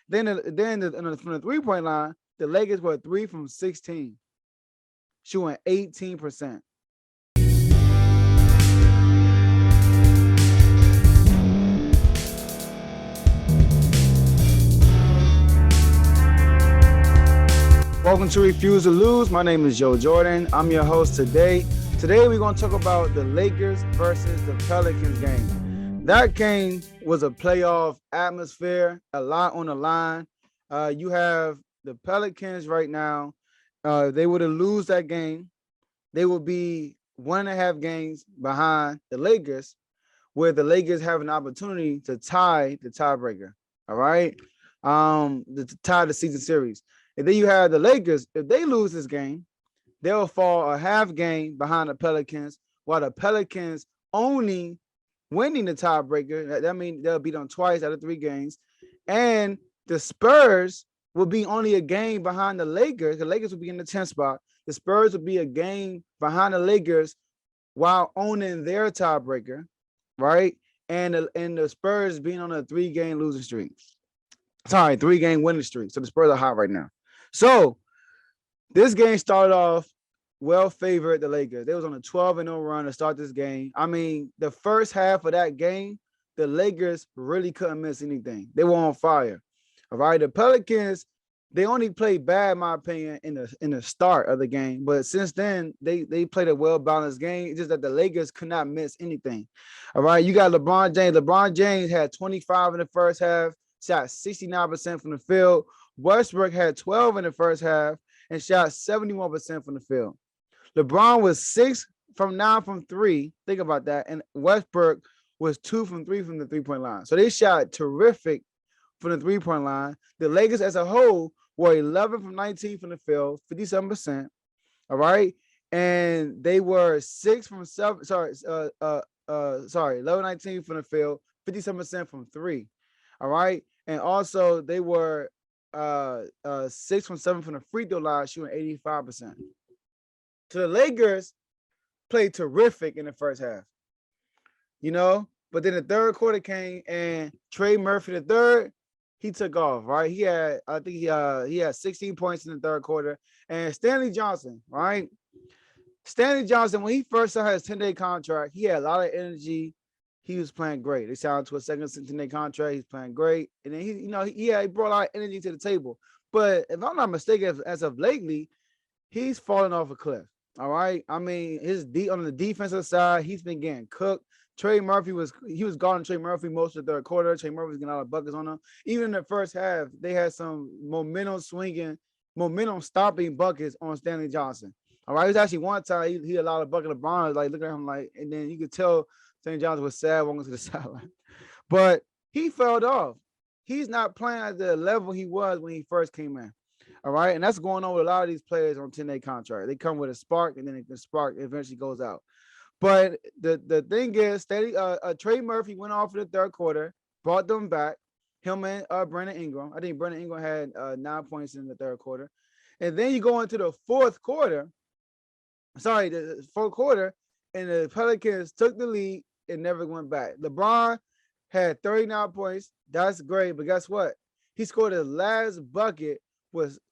From the 3-point line, the Lakers were 3 from 16, shooting 18%. Welcome to Refuse to Lose. My name is Joe Jordan. I'm your host today. Today we're going to talk about the Lakers versus the Pelicans game. That game was a playoff atmosphere, a lot on the line. You have the Pelicans right now. They would have lose that game. They would be 1.5 games behind the Lakers, where the Lakers have an opportunity to tie the tiebreaker. All right, to tie the season series. And then you have the Lakers. If they lose this game, they'll fall a half game behind the Pelicans, while the Pelicans only winning the tiebreaker. That means they'll beat them twice out of 3 games. And the Spurs will be only a game behind the Lakers. The Lakers will be in the 10th spot. The Spurs will be a game behind the Lakers while owning their tiebreaker, right? And the Spurs being on a 3-game losing streak. Sorry, 3-game winning streak. So the Spurs are hot right now. So this game started off well favored the Lakers. They was on a 12-0 run to start this game. I mean, the first half of that game, the Lakers really couldn't miss anything. They were on fire. All right. The Pelicans, they only played bad, in my opinion, in the start of the game. But since then, they played a well-balanced game. It's just that the Lakers could not miss anything. All right. You got LeBron James. LeBron James had 25 in the first half, shot 69% from the field. Westbrook had 12 in the first half and shot 71% from the field. LeBron was 6 from 9 from 3. Think about that. And Westbrook was 2 from 3 from the 3-point line. So they shot terrific from the 3-point line. The Lakers as a whole were 11 from 19 from the field, 57%. All right. And they were 6 from 7. 11, 19 from the field, 57% from 3. All right. And also they were 6 from 7 from the free throw line, shooting 85%. So the Lakers played terrific in the first half, but then the third quarter came and Trey Murphy the third, he took off, right? He had 16 points in the third quarter. And Stanley Johnson, right? Stanley Johnson, when he first signed his 10-day contract, he had a lot of energy. He was playing great. They signed to a second 10-day contract. He's playing great. And then he brought a lot of energy to the table. But if I'm not mistaken, as of lately, he's falling off a cliff. All right. I mean, on the defensive side, he's been getting cooked. Trey Murphy was guarding Trey Murphy most of the third quarter. Trey Murphy was getting a lot of buckets on him. Even in the first half, they had some momentum stopping buckets on Stanley Johnson. All right. It was actually one time he allowed a bucket of LeBron, like looking at him like, and then you could tell Stanley Johnson was sad walking to the sideline. But he fell off. He's not playing at the level he was when he first came in. All right. And that's going on with a lot of these players on 10-day contract. They come with a spark and then the spark eventually goes out. But the thing is, Trey Murphy went off in the third quarter, brought them back, him and Brandon Ingram. I think Brandon Ingram had 9 points in the third quarter. And then you go into the fourth quarter, and the Pelicans took the lead and never went back. LeBron had 39 points. That's great. But guess what? He scored his last bucket.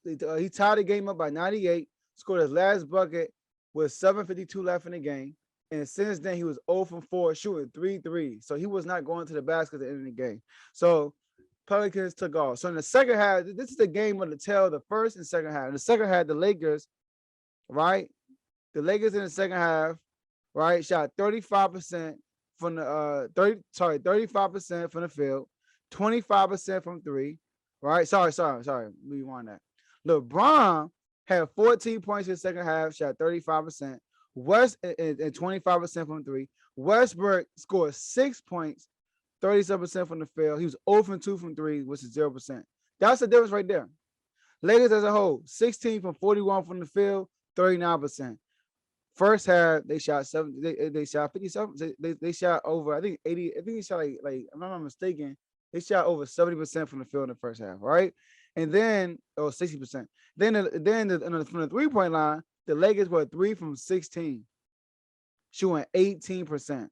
He tied the game up by 98, scored his last bucket with 7:52 left in the game. And since then, he was 0 from 4, shooting 3 threes. So he was not going to the basket at the end of the game. So Pelicans took off. So in the second half, this is the game of the tale, the first and second half. In the second half, the Lakers, right? The Lakers in the second half, right, shot 35% from the 35% from the field, 25% from 3. Right? Sorry. Rewind that. LeBron had 14 points in the second half, shot 35%. West and 25% from 3. Westbrook scored 6 points, 37% from the field. He was 0 from 2 from 3, which is 0%. That's the difference right there. Lakers as a whole, 16 from 41 from the field, 39%. First half, they shot 57. They shot over, I think 80. I think they shot like if I'm not mistaken, they shot over 70% from the field in the first half, right? And then, 60%. Then from the 3-point line, the Lakers were 3 from 16, shooting 18%.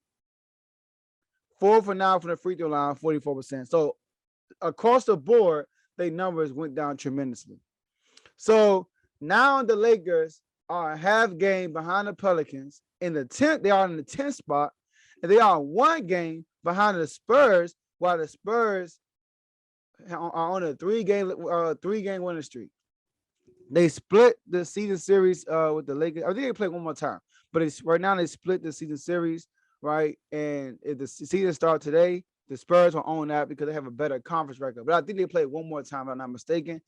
4 for 9 from the free throw line, 44%. So across the board, their numbers went down tremendously. So now the Lakers are a half game behind the Pelicans. In the 10th, they are in the 10th spot, and they are one game behind the Spurs, while the Spurs are on a three-game winning streak. They split the season series with the Lakers. I think they played one more time, but right now they split the season series, right? And if the season starts today, the Spurs will own that because they have a better conference record. But I think they played one more time, if I'm not mistaken,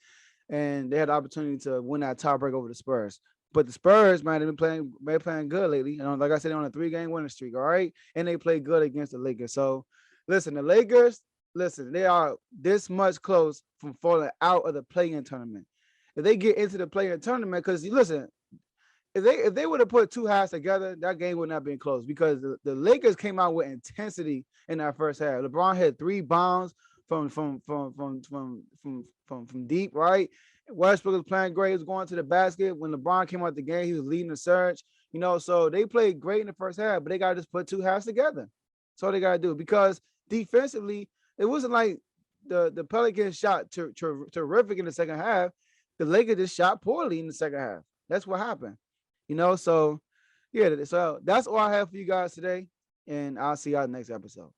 and they had the opportunity to win that tiebreak over the Spurs. But the Spurs, man, they've been playing good lately. Like I said, they're on a 3-game winning streak, all right? And they play good against the Lakers. So, listen, the Lakers, they are this much close from falling out of the play-in tournament. If they get into the play-in tournament, because listen, if they would have put two halves together, that game would not have been close because the Lakers came out with intensity in that first half. LeBron had 3 bombs from deep, right? Westbrook was playing great. He was going to the basket. When LeBron came out the game, he was leading the surge. So they played great in the first half, but they got to just put two halves together. That's all they got to do because defensively, it wasn't like the Pelicans shot terrific in the second half. The Lakers just shot poorly in the second half. That's what happened. So yeah, so that's all I have for you guys today, and I'll see y'all next episode.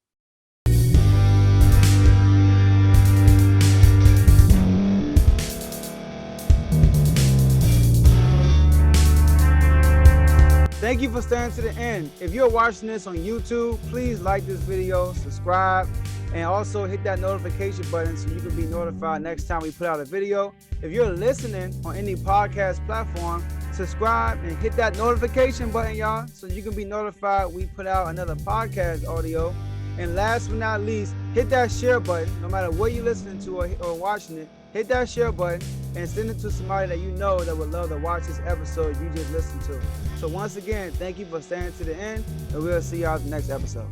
Thank you for staying to the end. If you're watching this on YouTube, please like this video, subscribe, and also hit that notification button so you can be notified next time we put out a video. If you're listening on any podcast platform, subscribe and hit that notification button, y'all, so you can be notified we put out another podcast audio. And last but not least, hit that share button. No matter what you're listening to or watching it, hit that share button and send it to somebody that you know that would love to watch this episode you just listened to. So once again, thank you for staying to the end, and we'll see y'all in the next episode.